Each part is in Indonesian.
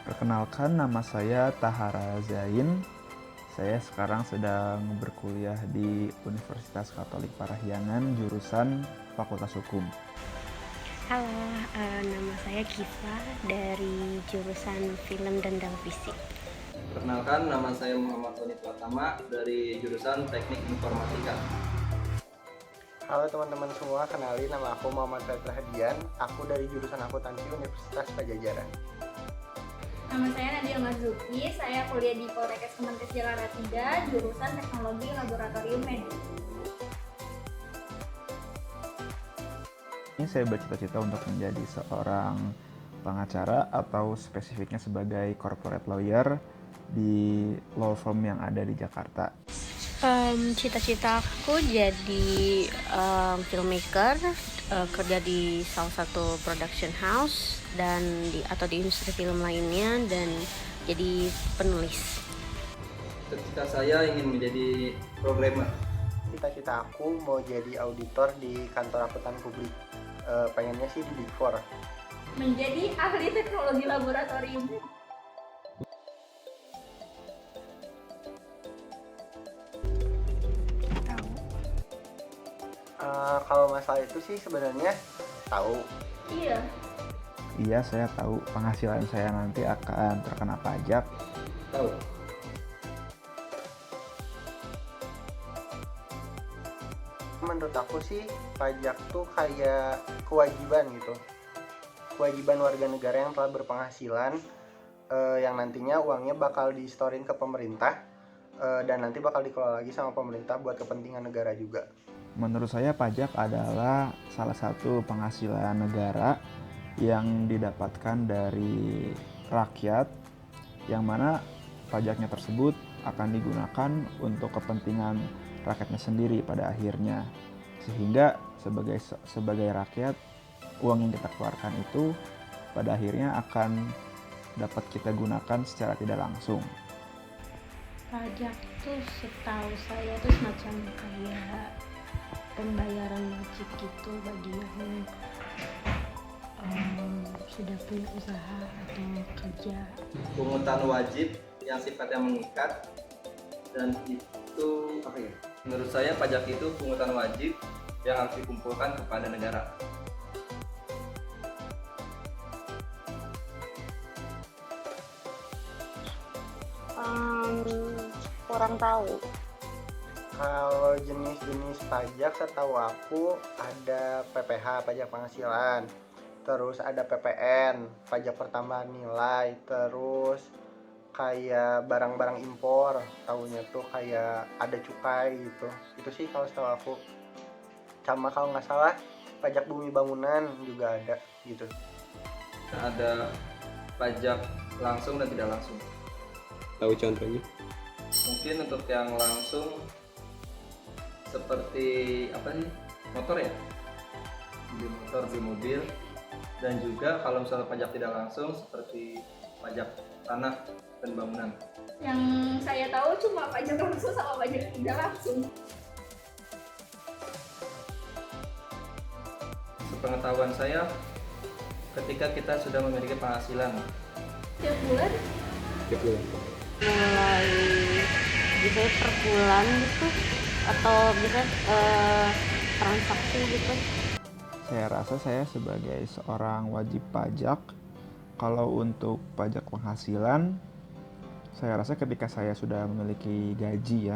Perkenalkan, nama saya Tahara Zain. Saya sekarang sedang berkuliah di Universitas Katolik Parahyangan, jurusan Fakultas Hukum. Halo, nama saya Kiva dari jurusan Film dan Televisi. Perkenalkan, nama saya Muhammad Tony Pratama dari jurusan Teknik Informatika. Halo teman-teman semua, kenalin nama aku Muhammad Faitra Hadian. Aku dari jurusan Akuntansi Universitas Pajajaran. Nama saya Nadia Marzuki, saya kuliah di Poltekkes Kemenkes Jakarta 3, jurusan Teknologi Laboratorium Medis. Ini saya bercita-cita untuk menjadi seorang pengacara atau spesifiknya sebagai corporate lawyer di law firm yang ada di Jakarta. Cita-cita aku jadi filmmaker, kerja di salah satu production house dan atau di industri film lainnya, dan jadi penulis. Cita-cita saya ingin menjadi programmer. Cita-cita aku mau jadi auditor di kantor akuntan publik. Pengennya sih di Big Four. Menjadi ahli teknologi laboratorium. Kalau masalah itu sih sebenarnya tahu. Iya. Iya, saya tahu penghasilan saya nanti akan terkena pajak. Tahu. Menurut aku sih pajak tuh kayak kewajiban gitu. Kewajiban warga negara yang telah berpenghasilan, yang nantinya uangnya bakal distorin ke pemerintah, dan nanti bakal dikelola lagi sama pemerintah buat kepentingan negara juga. Menurut saya pajak adalah salah satu penghasilan negara yang didapatkan dari rakyat, yang mana pajaknya tersebut akan digunakan untuk kepentingan rakyatnya sendiri pada akhirnya. Sehingga sebagai rakyat, uang yang kita keluarkan itu pada akhirnya akan dapat kita gunakan secara tidak langsung. Pajak tuh setahu saya tuh semacam kayak pembayaran wajib gitu bagi yang sudah punya usaha atau kerja. Pungutan wajib yang sifatnya mengikat, dan itu apa ya? Menurut saya pajak itu pungutan wajib yang harus dikumpulkan kepada negara. Kurang tahu. Kalau jenis-jenis pajak setahu aku ada PPH, pajak penghasilan, terus ada PPN, pajak pertambahan nilai, terus kayak barang-barang impor, tahunya tuh kayak ada cukai gitu. Itu sih kalau setahu aku. Sama kalau nggak salah pajak bumi bangunan juga ada gitu. Ada pajak langsung dan tidak langsung. Tahu contohnya? Mungkin untuk yang langsung seperti apa sih, motor ya, beli motor, beli mobil. Dan juga kalau misalnya pajak tidak langsung seperti pajak tanah dan bangunan. Yang saya tahu cuma pajak langsung sama pajak tidak langsung. Sepengetahuan saya, ketika kita sudah memiliki penghasilan Tiap bulan Tiap bulan. Mulai biasanya per bulan gitu atau bisa transaksi gitu. Saya rasa saya sebagai seorang wajib pajak, kalau untuk pajak penghasilan, saya rasa ketika saya sudah memiliki gaji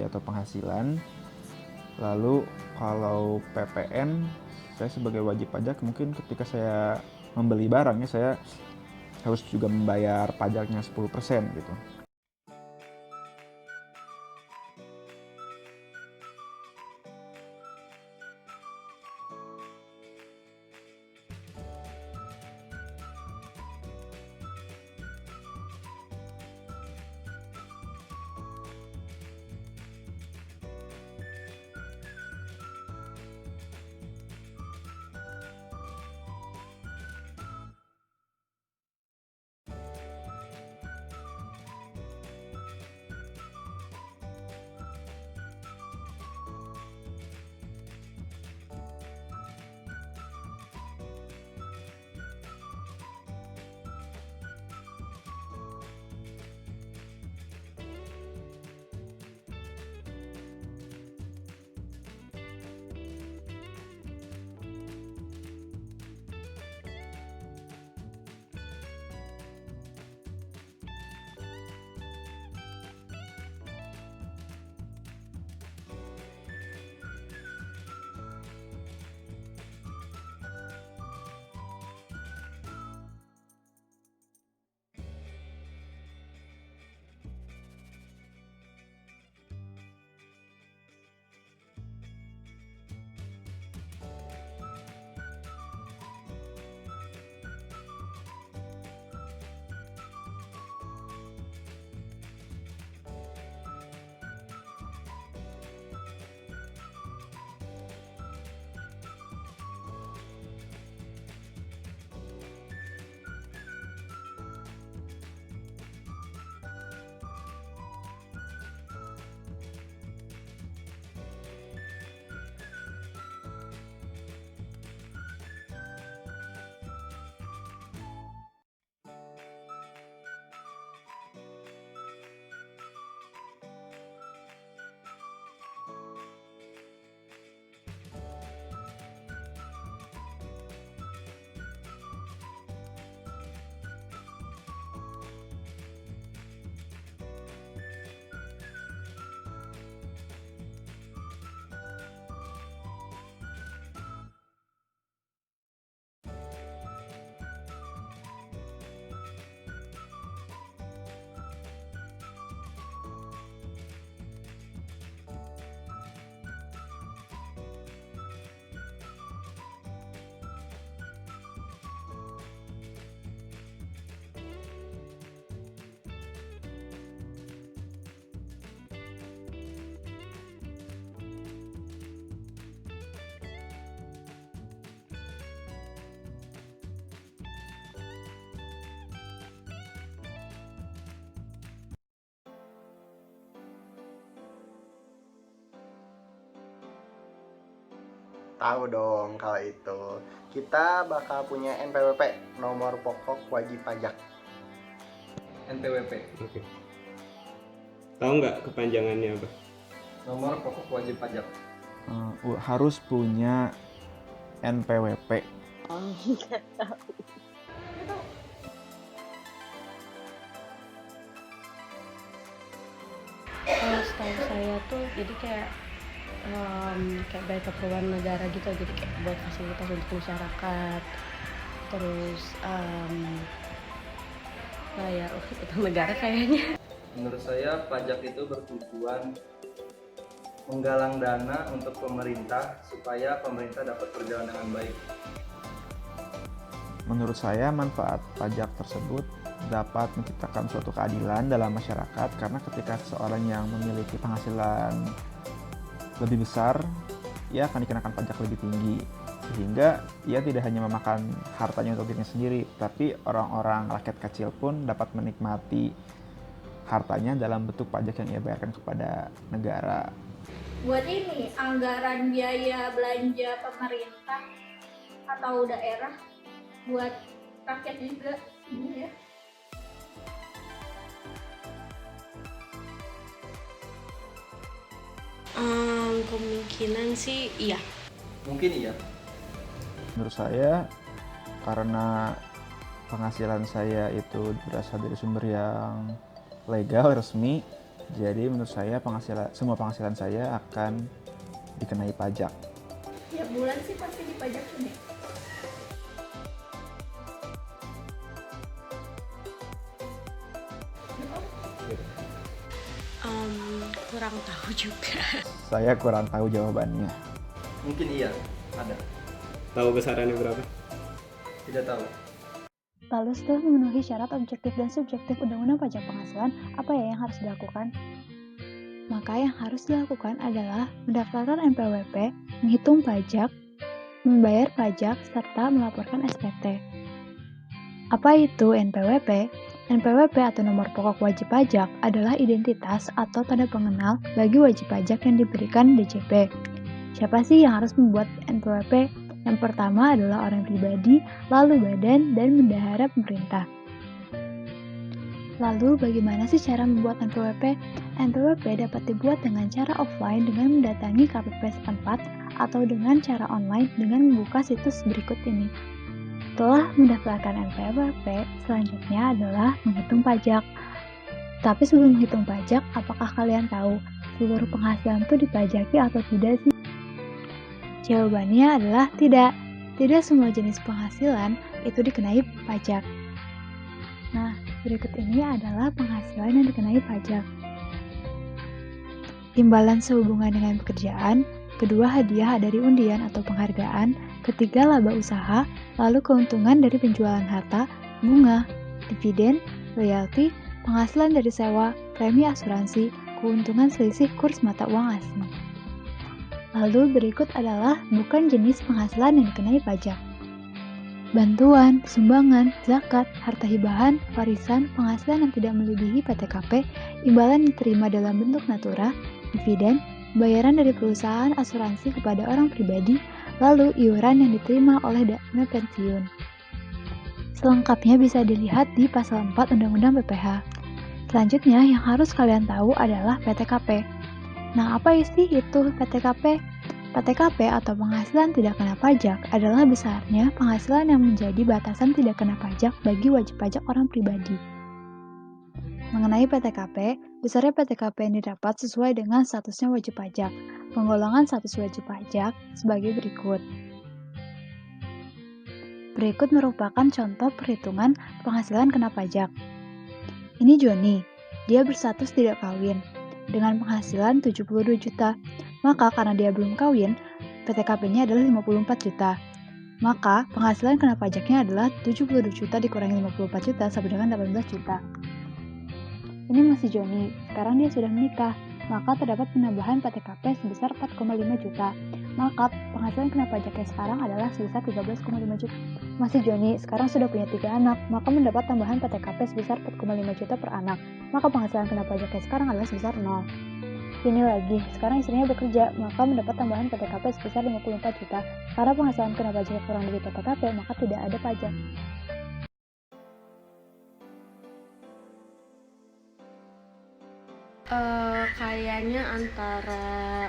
atau penghasilan, lalu kalau PPN, saya sebagai wajib pajak mungkin ketika saya membeli barangnya, saya harus juga membayar pajaknya 10% gitu. Tahu dong kalau itu. Kita bakal punya NPWP, nomor pokok wajib pajak. NPWP, Oke. Tahu nggak kepanjangannya apa? nomor pokok wajib pajak. Harus punya NPWP. Oh, nggak tahu. Kalau setahu saya tuh jadi kayak kayak keperluan negara gitu, jadi kayak buat fasilitas untuk masyarakat, terus bayar utang negara kayaknya. Menurut saya pajak itu bertujuan menggalang dana untuk pemerintah supaya pemerintah dapat berjalan dengan baik. Menurut saya manfaat pajak tersebut dapat menciptakan suatu keadilan dalam masyarakat karena ketika seseorang yang memiliki penghasilan lebih besar, ia akan dikenakan pajak lebih tinggi sehingga ia tidak hanya memakan hartanya untuk dirinya sendiri, tapi orang-orang rakyat kecil pun dapat menikmati hartanya dalam bentuk pajak yang ia bayarkan kepada negara. Buat ini anggaran biaya belanja pemerintah atau daerah buat rakyat juga ya. Kemungkinan sih iya. Mungkin iya. Menurut saya karena penghasilan saya itu berasal dari sumber yang legal, resmi, jadi menurut saya semua penghasilan saya akan dikenai pajak. Tiap bulan sih pasti dipajakin ya. Kurang tahu juga. Saya kurang tahu jawabannya. Mungkin iya, ada. Tahu besarannya berapa? Tidak tahu. Lalu setelah memenuhi syarat objektif dan subjektif Undang-Undang Pajak Penghasilan, apa ya yang harus dilakukan? Maka yang harus dilakukan adalah mendaftarkan NPWP, menghitung pajak, membayar pajak, serta melaporkan SPT. Apa itu NPWP? NPWP atau nomor pokok wajib pajak adalah identitas atau tanda pengenal bagi wajib pajak yang diberikan DJP. Siapa sih yang harus membuat NPWP? Yang pertama adalah orang pribadi, lalu badan, dan bendahara pemerintah. Lalu bagaimana sih cara membuat NPWP? NPWP dapat dibuat dengan cara offline dengan mendatangi KPP setempat atau dengan cara online dengan membuka situs berikut ini. Setelah mendaftarkan NPWP, selanjutnya adalah menghitung pajak. Tapi sebelum menghitung pajak, apakah kalian tahu seluruh penghasilan itu dipajaki atau tidak sih? Jawabannya adalah tidak. Tidak semua jenis penghasilan itu dikenai pajak. Nah, berikut ini adalah penghasilan yang dikenai pajak. Imbalan sehubungan dengan pekerjaan, kedua hadiah dari undian atau penghargaan, ketiga laba usaha, lalu keuntungan dari penjualan harta, bunga, dividen, royalti, penghasilan dari sewa, premi asuransi, keuntungan selisih kurs mata uang asing. Lalu berikut adalah bukan jenis penghasilan yang dikenai pajak. Bantuan, sumbangan, zakat, harta hibahan, warisan, penghasilan yang tidak melebihi PTKP, imbalan yang diterima dalam bentuk natura, dividen, bayaran dari perusahaan asuransi kepada orang pribadi, lalu iuran yang diterima oleh dana pensiun. Selengkapnya bisa dilihat di pasal 4 Undang-Undang PPH. Selanjutnya yang harus kalian tahu adalah PTKP. Nah, apa sih itu PTKP? PTKP atau penghasilan tidak kena pajak adalah besarnya penghasilan yang menjadi batasan tidak kena pajak bagi wajib pajak orang pribadi. Mengenai PTKP, besarnya PTKP yang didapat sesuai dengan statusnya wajib pajak. Penggolongan status wajib pajak sebagai berikut. Berikut merupakan contoh perhitungan penghasilan kena pajak. Ini Joni, dia berstatus tidak kawin, dengan penghasilan 72 juta. Maka karena dia belum kawin, PTKP-nya adalah 54 juta. Maka penghasilan kena pajaknya adalah 72 juta dikurangi 54 juta sama dengan 18 juta. Ini masih Joni, sekarang dia sudah menikah, maka terdapat penambahan PTKP sebesar 4,5 juta. Maka penghasilan kena pajaknya sekarang adalah sebesar 13,5 juta. Masih Joni, sekarang sudah punya 3 anak, maka mendapat tambahan PTKP sebesar 4,5 juta per anak. Maka penghasilan kena pajaknya sekarang adalah sebesar 0. Ini lagi, sekarang istrinya bekerja, maka mendapat tambahan PTKP sebesar 54 juta. Karena penghasilan kena pajak kurang dari PTKP, maka tidak ada pajak. Kayaknya antara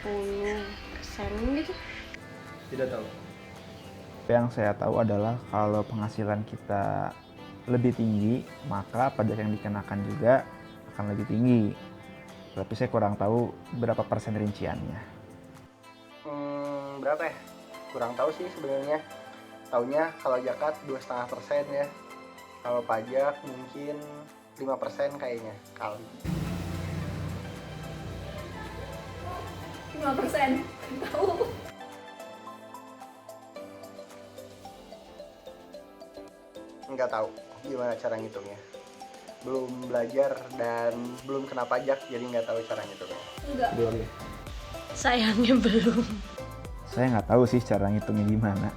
10% gitu. Tidak tahu. Yang saya tahu adalah kalau penghasilan kita lebih tinggi, maka pajak yang dikenakan juga akan lebih tinggi. Tapi saya kurang tahu berapa persen rinciannya. Berapa ya? Kurang tahu sih sebenarnya. Taunya kalau zakat 2,5% ya. Kalau pajak mungkin 5% kayaknya kali. 5%. Tahu. Nggak tahu gimana cara ngitungnya. Belum belajar dan belum kena pajak, jadi nggak tahu cara ngitungnya. Enggak. Belum ya? Sayangnya belum. Saya nggak tahu sih cara ngitungnya gimana.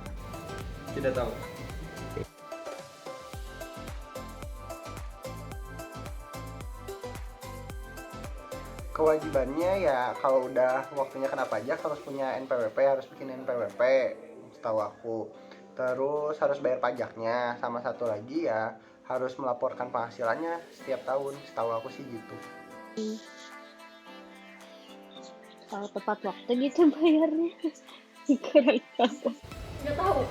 Tidak tahu. Kewajibannya ya kalau udah waktunya kena pajak harus punya NPWP, harus bikin NPWP setahu aku. Terus harus bayar pajaknya, sama satu lagi ya harus melaporkan penghasilannya setiap tahun, setahu aku sih gitu. Kalau tepat waktu gitu bayarnya. Kurang tahu. Enggak tahu.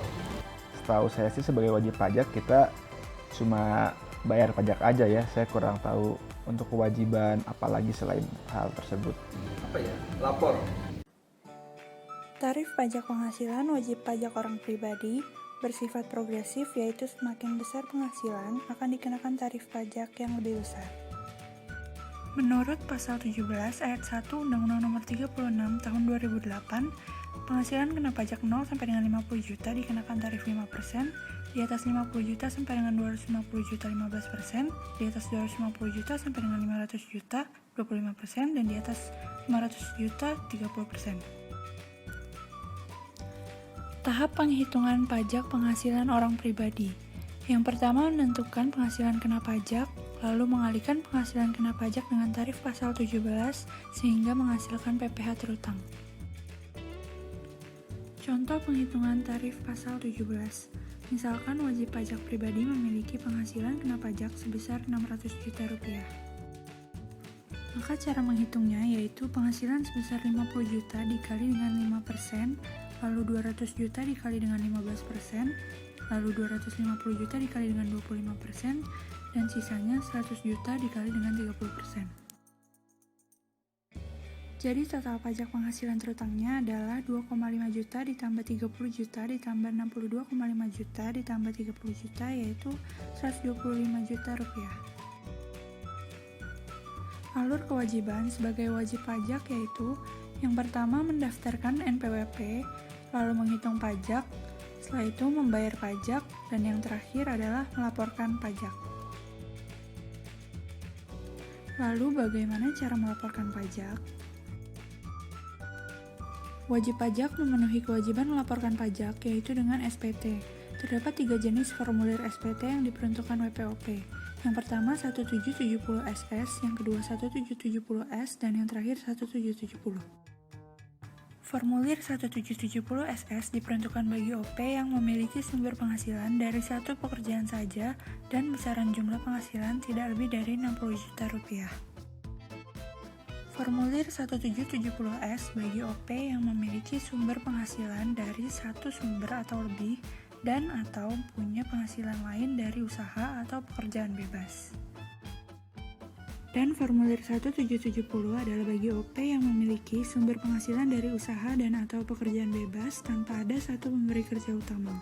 Setahu saya sih sebagai wajib pajak kita cuma bayar pajak aja ya. Saya kurang tahu untuk kewajiban apalagi selain hal tersebut. Apa ya? Lapor. Tarif pajak penghasilan wajib pajak orang pribadi bersifat progresif, yaitu semakin besar penghasilan akan dikenakan tarif pajak yang lebih besar. Menurut pasal 17 ayat 1 Undang-Undang Nomor 36 Tahun 2008, penghasilan kena pajak 0 sampai dengan 50 juta dikenakan tarif 5%, di atas 50 juta sampai dengan 250 juta 15%, di atas 250 juta sampai dengan 500 juta 25%, dan di atas 500 juta 30%. Tahap penghitungan pajak penghasilan orang pribadi. Yang pertama, menentukan penghasilan kena pajak, lalu mengalihkan penghasilan kena pajak dengan tarif pasal 17 sehingga menghasilkan PPh terutang. Contoh penghitungan tarif pasal 17. Misalkan wajib pajak pribadi memiliki penghasilan kena pajak sebesar 600 juta rupiah. Maka cara menghitungnya yaitu penghasilan sebesar 50 juta dikali dengan 5%, lalu 200 juta dikali dengan 15%, lalu 250 juta dikali dengan 25%, dan sisanya 100 juta dikali dengan 30%. Jadi total pajak penghasilan terutangnya adalah 2,5 juta ditambah 30 juta ditambah 62,5 juta ditambah 30 juta, yaitu 125 juta rupiah. Alur kewajiban sebagai wajib pajak yaitu yang pertama mendaftarkan NPWP, lalu menghitung pajak, setelah itu membayar pajak, dan yang terakhir adalah melaporkan pajak. Lalu bagaimana cara melaporkan pajak? Wajib pajak memenuhi kewajiban melaporkan pajak yaitu dengan SPT. Terdapat 3 jenis formulir SPT yang diperuntukkan WPOP. Yang pertama 1770SS, yang kedua 1770S, dan yang terakhir 1770. Formulir 1770SS diperuntukkan bagi OP yang memiliki sumber penghasilan dari satu pekerjaan saja dan besaran jumlah penghasilan tidak lebih dari 60 juta rupiah. Formulir 1770S bagi OP yang memiliki sumber penghasilan dari satu sumber atau lebih dan atau punya penghasilan lain dari usaha atau pekerjaan bebas. Dan formulir 1770 adalah bagi OP yang memiliki sumber penghasilan dari usaha dan atau pekerjaan bebas tanpa ada satu pemberi kerja utama.